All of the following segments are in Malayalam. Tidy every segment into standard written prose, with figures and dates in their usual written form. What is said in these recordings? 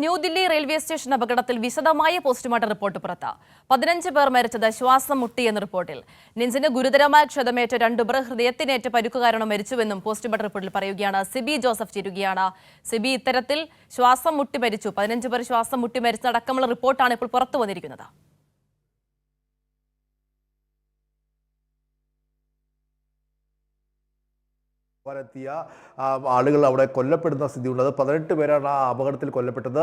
ന്യൂദില്ലി റെയിൽവേ സ്റ്റേഷൻ അപകടത്തിൽ വിശദമായ പോസ്റ്റ്മോർട്ടം റിപ്പോർട്ട് പുറത്ത്. 15 പേർ മരിച്ചത് ശ്വാസം മുട്ടിയെന്ന റിപ്പോർട്ടിൽ. നെഞ്ചിന് ഗുരുതരമായ ക്ഷതമേറ്റ 2 പേർ ഹൃദയത്തിനേറ്റ പരിക്കു കാരണം മരിച്ചുവെന്നും പോസ്റ്റ്മോർട്ടം റിപ്പോർട്ടിൽ പറയുകയാണ്. സിബി ജോസഫ് ചേരുകയാണ്. സിബി, ഇത്തരത്തിൽ ശ്വാസം മുട്ടി മരിച്ചു, 15 പേർ ശ്വാസം മുട്ടി മരിച്ചതടക്കമുള്ള റിപ്പോർട്ടാണ് ഇപ്പോൾ പുറത്തു വന്നിരിക്കുന്നത്. ത്തിയ ആളുകൾ അവിടെ കൊല്ലപ്പെടുന്ന സ്ഥിതിയുള്ളത്. 18 പേരാണ് ആ അപകടത്തിൽ കൊല്ലപ്പെട്ടത്.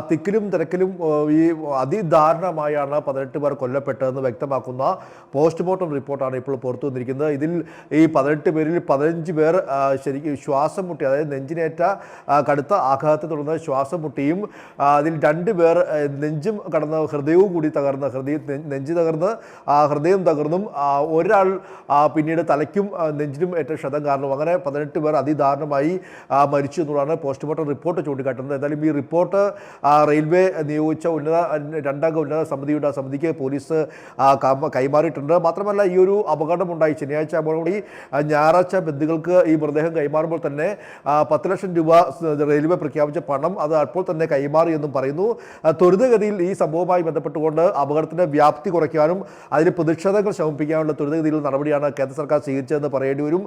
തിക്കിലും തിരക്കിലും ഈ അതിദാരുണമായാണ് 18 പേർ കൊല്ലപ്പെട്ടതെന്ന് വ്യക്തമാക്കുന്ന പോസ്റ്റ്മോർട്ടം റിപ്പോർട്ടാണ് ഇപ്പോൾ പുറത്തു വന്നിരിക്കുന്നത്. ഇതിൽ ഈ 18 പേരിൽ 15 പേർ ശരിക്കും ശ്വാസം മുട്ടി, അതായത് നെഞ്ചിനേറ്റ കടുത്ത ആഘാതത്തെ തുടർന്ന് ശ്വാസം മുട്ടിയും, അതിൽ 2 പേർ നെഞ്ചും കടന്ന് ഹൃദയവും കൂടി തകർന്ന് നെഞ്ച് തകർന്ന് ഹൃദയം തകർന്നും ഒരാൾ പിന്നീട് തലയ്ക്കും നെഞ്ചിനും ഏറ്റ ക്ഷതം കാരണം അങ്ങനെ 18 പേർ അതിദാരുണമായി മരിച്ചു എന്നുള്ളതാണ് പോസ്റ്റ്മോർട്ടം റിപ്പോർട്ട് ചൂണ്ടിക്കാട്ടുന്നത്. എന്തായാലും ഈ റിപ്പോർട്ട് റെയിൽവേ നിയോഗിച്ച രണ്ടംഗ ഉന്നത സമിതിക്ക് പോലീസ് കൈമാറിയിട്ടുണ്ട്. മാത്രമല്ല, ഈ ഒരു അപകടമുണ്ടായി ശനിയാഴ്ച കൂടി ഞായറാഴ്ച ബന്ധുക്കൾക്ക് ഈ മൃതദേഹം കൈമാറുമ്പോൾ തന്നെ 10 ലക്ഷം രൂപ റെയിൽവേ പ്രഖ്യാപിച്ച പണം അത് അപ്പോൾ തന്നെ കൈമാറി എന്നും പറയുന്നു. ത്വരിതഗതിയിൽ ഈ സംഭവവുമായി ബന്ധപ്പെട്ടുകൊണ്ട് അപകടത്തിന്റെ വ്യാപ്തി കുറയ്ക്കാനും അതിന് പ്രതിഷേധങ്ങൾ ശമിപ്പിക്കാനുള്ള ത്വരിതഗതിയിലുള്ള നടപടിയാണ് കേന്ദ്ര സർക്കാർ സ്വീകരിച്ചതെന്ന് പറയേണ്ടി വരും.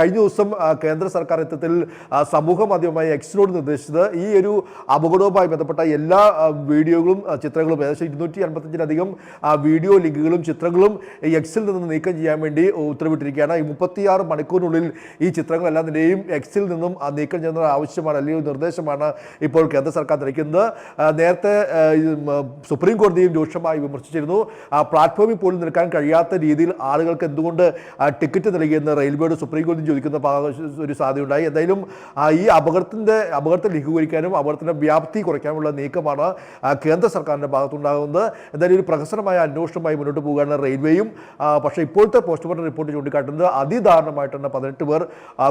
കഴിഞ്ഞ ദിവസം കേന്ദ്ര സർക്കാർ യത്നത്തിൽ സമൂഹ മാധ്യമമായ എക്സിനോട് നിർദ്ദേശിച്ചത് ഈ ഒരു അപകടവുമായി ബന്ധപ്പെട്ട എല്ലാ വീഡിയോകളും ചിത്രങ്ങളും ഏകദേശം 255-ലധികം വീഡിയോ ലിങ്കുകളും ചിത്രങ്ങളും എക്സിൽ നിന്ന് നീക്കം ചെയ്യാൻ വേണ്ടി ഉത്തരവിട്ടിരിക്കുകയാണ്. ഈ 36 മണിക്കൂറിനുള്ളിൽ ഈ ചിത്രങ്ങളെല്ലാം തന്നെയും എക്സിൽ നിന്നും നീക്കം ചെയ്യുന്ന ആവശ്യമാണ്, അല്ലെങ്കിൽ നിർദ്ദേശമാണ് ഇപ്പോൾ കേന്ദ്ര സർക്കാർ നൽകുന്നത്. നേരത്തെ സുപ്രീം കോടതിയും രൂക്ഷമായി വിമർശിച്ചിരുന്നു. പ്ലാറ്റ്ഫോമിൽ പോലും നിൽക്കാൻ കഴിയാത്ത രീതിയിൽ ആളുകൾക്ക് എന്തുകൊണ്ട് ടിക്കറ്റ് നൽകിയെന്ന് റെയിൽവേയുടെ സുപ്രീം കോടതി ചോദിക്കുന്ന ഒരു സാധ്യതയുണ്ടായി. എന്തായാലും ഈ അപകടത്തെ ലഘൂകരിക്കാനും അപകടത്തിന്റെ വ്യാപ്തി കുറയ്ക്കാനുള്ള നീക്കമാണ് കേന്ദ്ര സർക്കാരിന്റെ ഭാഗത്തുണ്ടാകുന്നത്. എന്തായാലും ഒരു പ്രഹസനമായ അന്വേഷണമായി മുന്നോട്ട് പോകുകയാണ് റെയിൽവേയും. പക്ഷേ ഇപ്പോഴത്തെ പോസ്റ്റ്മോർട്ടം റിപ്പോർട്ട് ചൂണ്ടിക്കാട്ടുന്നത് അതിദാരുണമായിട്ടാണ് 18 പേർ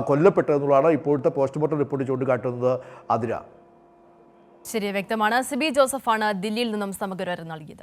കൊല്ലപ്പെട്ടതെന്നുള്ളതാണ് ഇപ്പോഴത്തെ പോസ്റ്റ്മോർട്ടം റിപ്പോർട്ട് ചൂണ്ടിക്കാട്ടുന്നത്. അതിര ശരി, വ്യക്തമാണ്. സിബി ജോസഫാണ് ദില്ലിയിൽ നിന്നും സമഗ്ര നൽകിയത്.